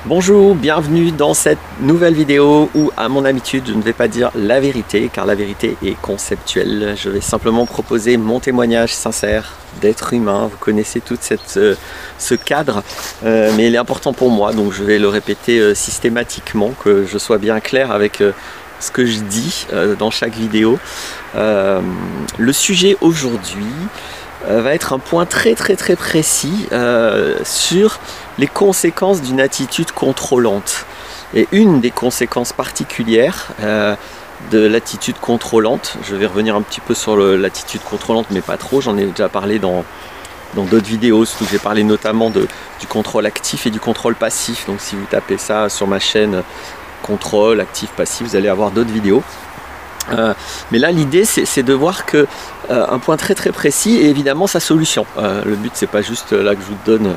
Bonjour, bienvenue dans cette nouvelle vidéo où, à mon habitude, je ne vais pas dire la vérité, car la vérité est conceptuelle. Je vais simplement proposer mon témoignage sincère d'être humain. Vous connaissez tout ce cadre, mais il est important pour moi, donc je vais le répéter systématiquement, que je sois bien clair avec ce que je dis dans chaque vidéo. Le sujet aujourd'hui va être un point très précis sur les conséquences d'une attitude contrôlante. Et une des conséquences particulières de l'attitude contrôlante, je vais revenir un petit peu sur l'attitude contrôlante, mais pas trop, j'en ai déjà parlé dans d'autres vidéos, surtout que j'ai parlé notamment du contrôle actif et du contrôle passif. Donc si vous tapez ça sur ma chaîne contrôle, actif, passif, vous allez avoir d'autres vidéos. Mais là l'idée c'est de voir que un point très précis et évidemment sa solution. Le but c'est pas juste là que je vous donne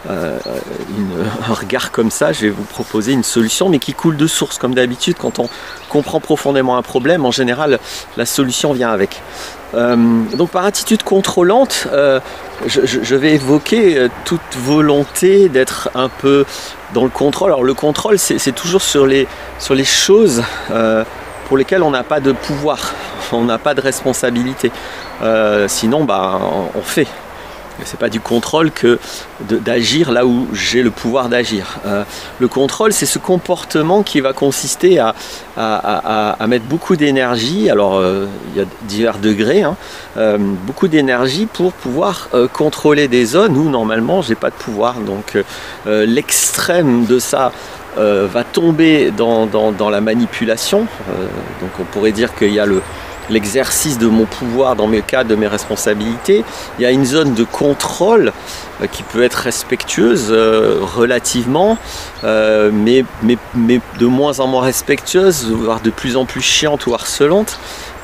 un regard comme ça, je vais vous proposer une solution mais qui coule de source. Comme d'habitude, quand on comprend profondément un problème, en général la solution vient avec. Donc par attitude contrôlante, je vais évoquer toute volonté d'être un peu dans le contrôle. Alors le contrôle c'est toujours sur les choses pour lesquels on n'a pas de pouvoir, on n'a pas de responsabilité. Sinon, on fait. C'est pas du contrôle que d'agir là où j'ai le pouvoir d'agir. Le contrôle, c'est ce comportement qui va consister à mettre beaucoup d'énergie. Alors, il y a divers degrés, beaucoup d'énergie pour pouvoir contrôler des zones où normalement j'ai pas de pouvoir. Donc, l'extrême de ça va tomber dans la manipulation. Donc on pourrait dire qu'il y a l'exercice de mon pouvoir dans mes cas, de mes responsabilités. Il y a une zone de contrôle qui peut être respectueuse relativement, mais de moins en moins respectueuse, voire de plus en plus chiante ou harcelante.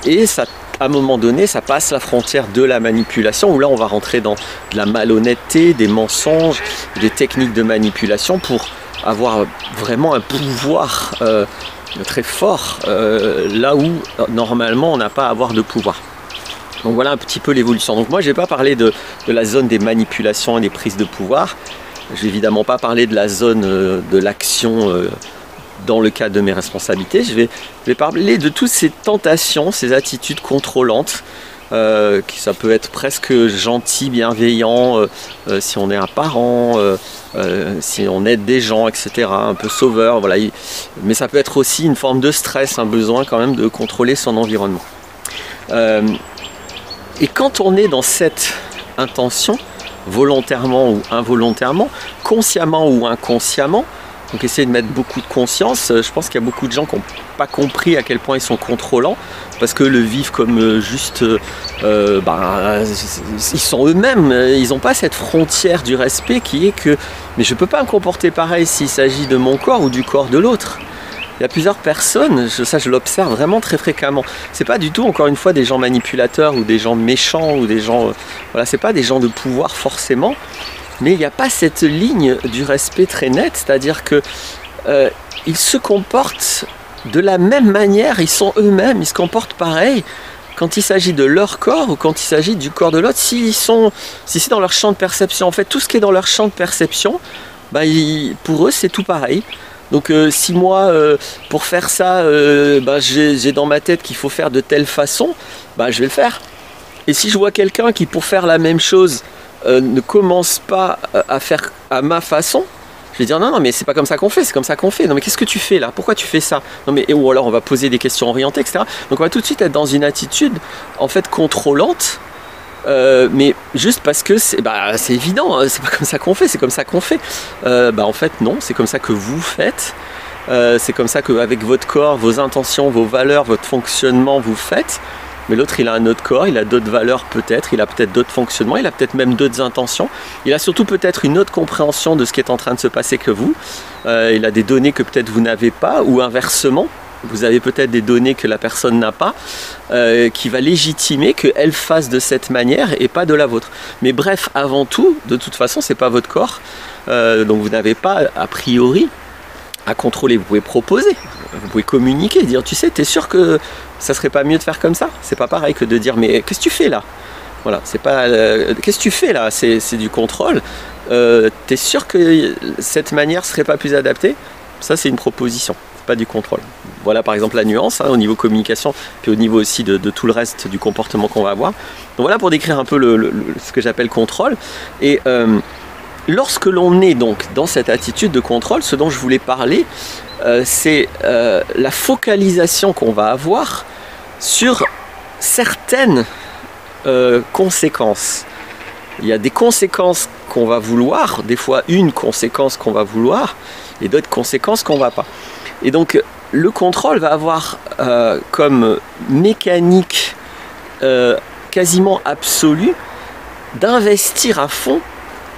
Et ça, à un moment donné, ça passe la frontière de la manipulation, où là on va rentrer dans de la malhonnêteté, des mensonges, des techniques de manipulation pour avoir vraiment un pouvoir très fort là où normalement on n'a pas à avoir de pouvoir. Donc voilà un petit peu l'évolution. Donc moi je ne vais pas parler de la zone des manipulations et des prises de pouvoir. Je vais évidemment pas parler de la zone de l'action dans le cadre de mes responsabilités. Je vais parler de toutes ces tentations, ces attitudes contrôlantes. Ça peut être presque gentil, bienveillant, si on est un parent, si on aide des gens, etc. Un peu sauveur, voilà. Mais ça peut être aussi une forme de stress, un besoin quand même de contrôler son environnement. Et quand on est dans cette intention, volontairement ou involontairement, consciemment ou inconsciemment, donc essayer de mettre beaucoup de conscience. Je pense qu'il y a beaucoup de gens qui n'ont pas compris à quel point ils sont contrôlants, parce que le vivent comme juste ils sont eux-mêmes, ils n'ont pas cette frontière du respect qui est que mais je ne peux pas me comporter pareil s'il s'agit de mon corps ou du corps de l'autre. Il y a plusieurs personnes, ça je l'observe vraiment très fréquemment. C'est pas du tout, encore une fois, des gens manipulateurs ou des gens méchants ou des gens, voilà, c'est pas des gens de pouvoir forcément. Mais il n'y a pas cette ligne du respect très nette, c'est-à-dire que ils se comportent de la même manière, ils sont eux-mêmes, ils se comportent pareil quand il s'agit de leur corps ou quand il s'agit du corps de l'autre, si c'est dans leur champ de perception. En fait, tout ce qui est dans leur champ de perception, pour eux c'est tout pareil. Donc si moi, pour faire ça, j'ai dans ma tête qu'il faut faire de telle façon, je vais le faire. Et si je vois quelqu'un qui, pour faire la même chose, ne commence pas à faire à ma façon, je vais dire non mais c'est pas comme ça qu'on fait, c'est comme ça qu'on fait. Non mais qu'est-ce que tu fais là? Pourquoi tu fais ça? Non mais ou alors on va poser des questions orientées, etc. Donc on va tout de suite être dans une attitude en fait contrôlante, mais juste parce que c'est évident, c'est pas comme ça qu'on fait, c'est comme ça qu'on fait. En fait non, c'est comme ça que vous faites. C'est comme ça qu'avec votre corps, vos intentions, vos valeurs, votre fonctionnement, vous faites. Mais l'autre, il a un autre corps, il a d'autres valeurs peut-être, il a peut-être d'autres fonctionnements, il a peut-être même d'autres intentions. Il a surtout peut-être une autre compréhension de ce qui est en train de se passer que vous. Il a des données que peut-être vous n'avez pas, ou inversement, vous avez peut-être des données que la personne n'a pas, qui va légitimer qu'elle fasse de cette manière et pas de la vôtre. Mais bref, avant tout, de toute façon, c'est pas votre corps, donc vous n'avez pas, a priori, à contrôler. Vous pouvez proposer, vous pouvez communiquer, dire tu sais, t'es sûr que ça serait pas mieux de faire comme ça? C'est pas pareil que de dire mais qu'est-ce que tu fais là? Voilà, c'est pas qu'est-ce que tu fais là? C'est du contrôle. t'es sûr que cette manière serait pas plus adaptée? Ça, c'est une proposition, pas du contrôle. Voilà par exemple la nuance, hein, au niveau communication, puis au niveau aussi de tout le reste du comportement qu'on va avoir. Donc voilà pour décrire un peu ce que j'appelle contrôle. Et lorsque l'on est donc dans cette attitude de contrôle, ce dont je voulais parler, c'est la focalisation qu'on va avoir sur certaines conséquences. Il y a des conséquences qu'on va vouloir, des fois une conséquence qu'on va vouloir, et d'autres conséquences qu'on ne va pas. Et donc le contrôle va avoir comme mécanique quasiment absolue d'investir à fond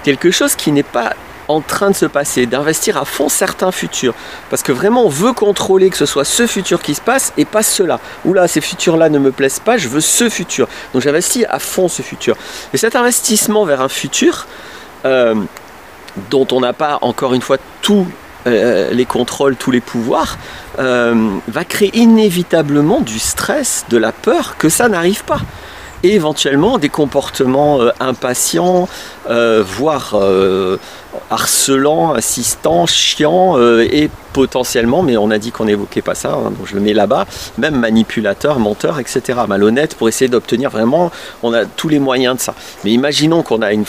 quelque chose qui n'est pas en train de se passer, d'investir à fond certains futurs. Parce que vraiment on veut contrôler que ce soit ce futur qui se passe et pas ceux-là. Oula, ces futurs-là ne me plaisent pas, je veux ce futur. Donc j'investis à fond ce futur. Et cet investissement vers un futur, dont on n'a pas encore une fois tous les contrôles, tous les pouvoirs, va créer inévitablement du stress, de la peur que ça n'arrive pas. Et éventuellement des comportements impatients, voire harcelants, insistants, chiants, et potentiellement, mais on a dit qu'on n'évoquait pas ça, hein, donc je le mets là-bas, même manipulateur, menteur, etc. Malhonnête, pour essayer d'obtenir vraiment, on a tous les moyens de ça. Mais imaginons qu'on a une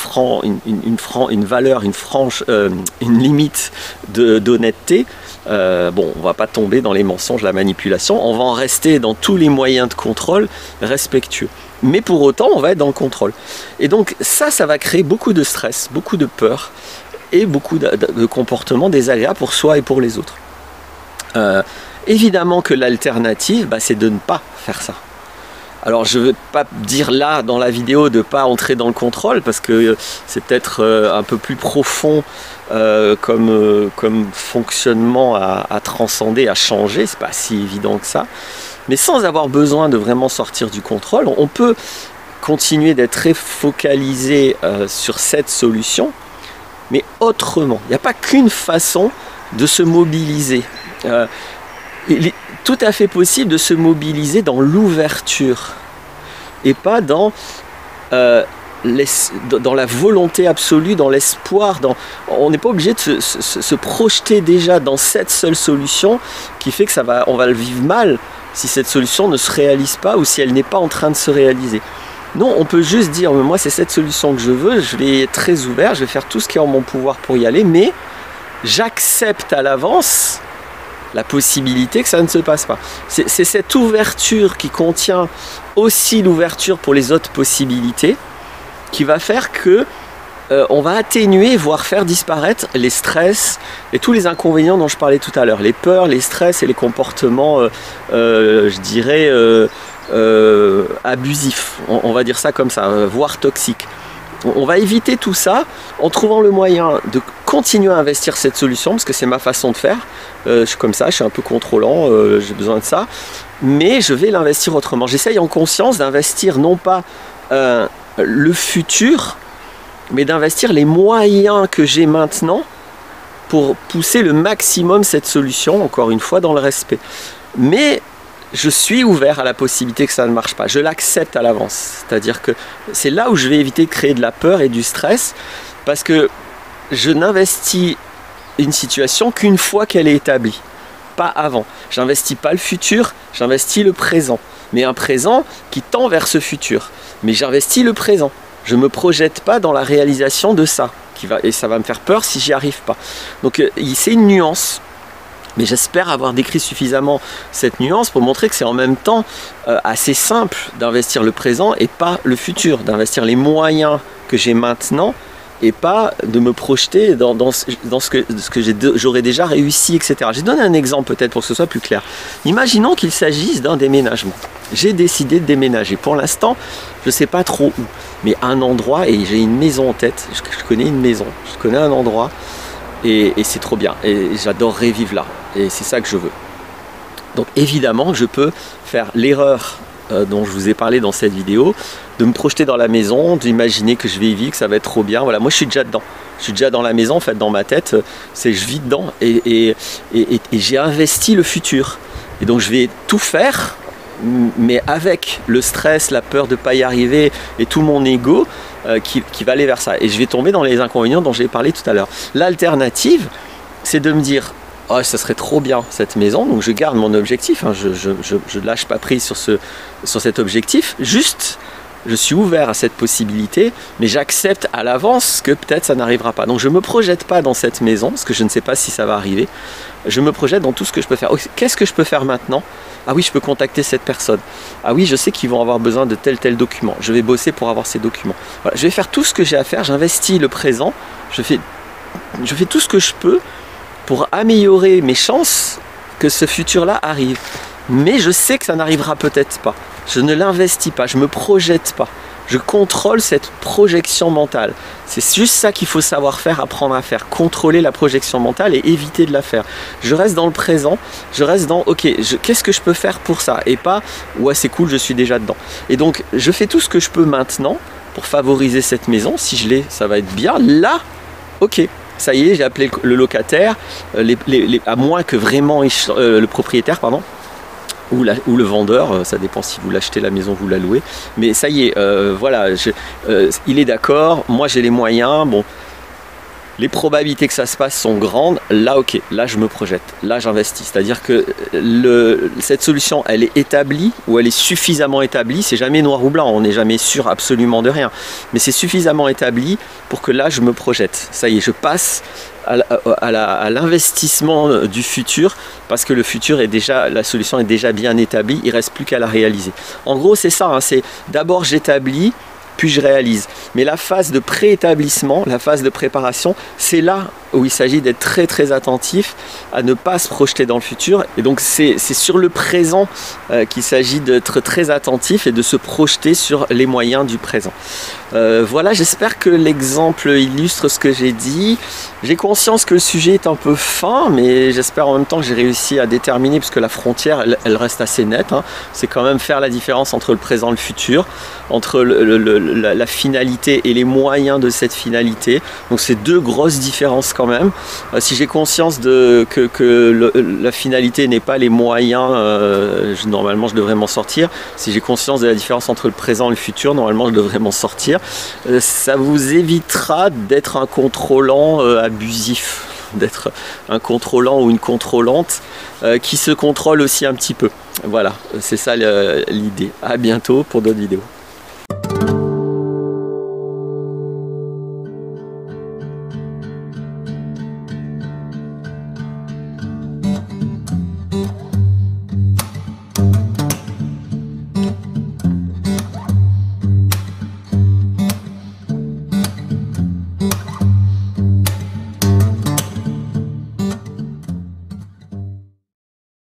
valeur, une limite d'honnêteté. Bon, on va pas tomber dans les mensonges, la manipulation, on va en rester dans tous les moyens de contrôle respectueux. Mais pour autant, on va être dans le contrôle. Et donc ça va créer beaucoup de stress, beaucoup de peur et beaucoup de comportements désagréables pour soi et pour les autres. Évidemment que l'alternative, c'est de ne pas faire ça. Alors je ne veux pas dire là dans la vidéo de ne pas entrer dans le contrôle parce que c'est peut-être un peu plus profond comme fonctionnement à transcender, à changer, c'est pas si évident que ça. Mais sans avoir besoin de vraiment sortir du contrôle, on peut continuer d'être très focalisé sur cette solution, mais autrement. Il n'y a pas qu'une façon de se mobiliser. Il est tout à fait possible de se mobiliser dans l'ouverture et pas dans la volonté absolue, dans l'espoir. On n'est pas obligé de se projeter déjà dans cette seule solution qui fait que on va le vivre mal si cette solution ne se réalise pas ou si elle n'est pas en train de se réaliser. Non, on peut juste dire, moi c'est cette solution que je veux, je vais être très ouvert, je vais faire tout ce qui est en mon pouvoir pour y aller, mais j'accepte à l'avance la possibilité que ça ne se passe pas. C'est cette ouverture qui contient aussi l'ouverture pour les autres possibilités qui va faire que on va atténuer, voire faire disparaître les stress et tous les inconvénients dont je parlais tout à l'heure, les peurs, les stress et les comportements, je dirais, abusifs, on va dire ça comme ça, voire toxiques. On va éviter tout ça en trouvant le moyen de continuer à investir cette solution, parce que c'est ma façon de faire. Je suis comme ça, je suis un peu contrôlant, j'ai besoin de ça, mais je vais l'investir autrement. J'essaye en conscience d'investir non pas le futur, mais d'investir les moyens que j'ai maintenant pour pousser le maximum cette solution, encore une fois dans le respect. Mais je suis ouvert à la possibilité que ça ne marche pas, je l'accepte à l'avance. C'est-à-dire que c'est là où je vais éviter de créer de la peur et du stress, parce que je n'investis une situation qu'une fois qu'elle est établie, pas avant. J'investis pas le futur, j'investis le présent, mais un présent qui tend vers ce futur. Mais j'investis le présent. Je ne me projette pas dans la réalisation de ça, et ça va me faire peur si j'y arrive pas. Donc c'est une nuance, mais j'espère avoir décrit suffisamment cette nuance pour montrer que c'est en même temps assez simple d'investir le présent et pas le futur, d'investir les moyens que j'ai maintenant et pas de me projeter dans ce que j'aurais déjà réussi, etc. J'ai donné un exemple peut-être pour que ce soit plus clair. Imaginons qu'il s'agisse d'un déménagement. J'ai décidé de déménager. Pour l'instant, je ne sais pas trop où, mais un endroit, et j'ai une maison en tête, je connais une maison, je connais un endroit, et c'est trop bien, et j'adorerais vivre là, et c'est ça que je veux. Donc évidemment, je peux faire l'erreur dont je vous ai parlé dans cette vidéo, de me projeter dans la maison, d'imaginer que je vais y vivre, que ça va être trop bien. Voilà, moi je suis déjà dedans. Je suis déjà dans la maison, en fait, dans ma tête, je vis dedans et j'ai investi le futur. Et donc je vais tout faire, mais avec le stress, la peur de ne pas y arriver et tout mon ego qui va aller vers ça. Et je vais tomber dans les inconvénients dont j'ai parlé tout à l'heure. L'alternative, c'est de me dire, oh, ça serait trop bien cette maison, donc je garde mon objectif, hein, je lâche pas prise sur cet objectif, juste je suis ouvert à cette possibilité, mais j'accepte à l'avance que peut-être ça n'arrivera pas. Donc je ne me projette pas dans cette maison, parce que je ne sais pas si ça va arriver. Je me projette dans tout ce que je peux faire. Qu'est-ce que je peux faire maintenant? Ah oui, je peux contacter cette personne. Ah oui, je sais qu'ils vont avoir besoin de tel document. Je vais bosser pour avoir ces documents. Voilà, je vais faire tout ce que j'ai à faire, j'investis le présent, je fais tout ce que je peux pour améliorer mes chances que ce futur-là arrive. Mais je sais que ça n'arrivera peut-être pas. Je ne l'investis pas, je ne me projette pas. Je contrôle cette projection mentale. C'est juste ça qu'il faut savoir faire, apprendre à faire. Contrôler la projection mentale et éviter de la faire. Je reste dans le présent, je reste dans, ok, qu'est-ce que je peux faire pour ça? Et pas, ouais c'est cool, je suis déjà dedans. Et donc, je fais tout ce que je peux maintenant pour favoriser cette maison. Si je l'ai, ça va être bien. Là, ok. Ça y est, j'ai appelé le locataire, à moins que vraiment le propriétaire, pardon, ou le vendeur, ça dépend si vous l'achetez la maison, vous la louez. Mais ça y est, voilà, il est d'accord, moi j'ai les moyens, bon, les probabilités que ça se passe sont grandes, là ok, là je me projette, là j'investis. C'est-à-dire que cette solution, elle est établie ou elle est suffisamment établie, c'est jamais noir ou blanc, on n'est jamais sûr absolument de rien, mais c'est suffisamment établi pour que là je me projette. Ça y est, je passe à l'investissement du futur, parce que le futur est déjà, la solution est déjà bien établie, il ne reste plus qu'à la réaliser. En gros c'est ça, hein, c'est d'abord j'établis, puis je réalise. Mais la phase de préétablissement, la phase de préparation, c'est là où il s'agit d'être très très attentif à ne pas se projeter dans le futur. Et donc c'est sur le présent qu'il s'agit d'être très attentif et de se projeter sur les moyens du présent. Voilà, j'espère que l'exemple illustre ce que j'ai dit. J'ai conscience que le sujet est un peu fin, mais j'espère en même temps que j'ai réussi à déterminer, puisque la frontière, elle reste assez nette, hein. C'est quand même faire la différence entre le présent et le futur, entre la finalité et les moyens de cette finalité. Donc c'est deux grosses différences quand même. Si j'ai conscience que la finalité n'est pas les moyens, normalement je devrais m'en sortir. Si j'ai conscience de la différence entre le présent et le futur, normalement je devrais m'en sortir. Ça vous évitera d'être un contrôlant abusif, d'être un contrôlant ou une contrôlante qui se contrôle aussi un petit peu. Voilà, c'est ça l'idée. À bientôt pour d'autres vidéos.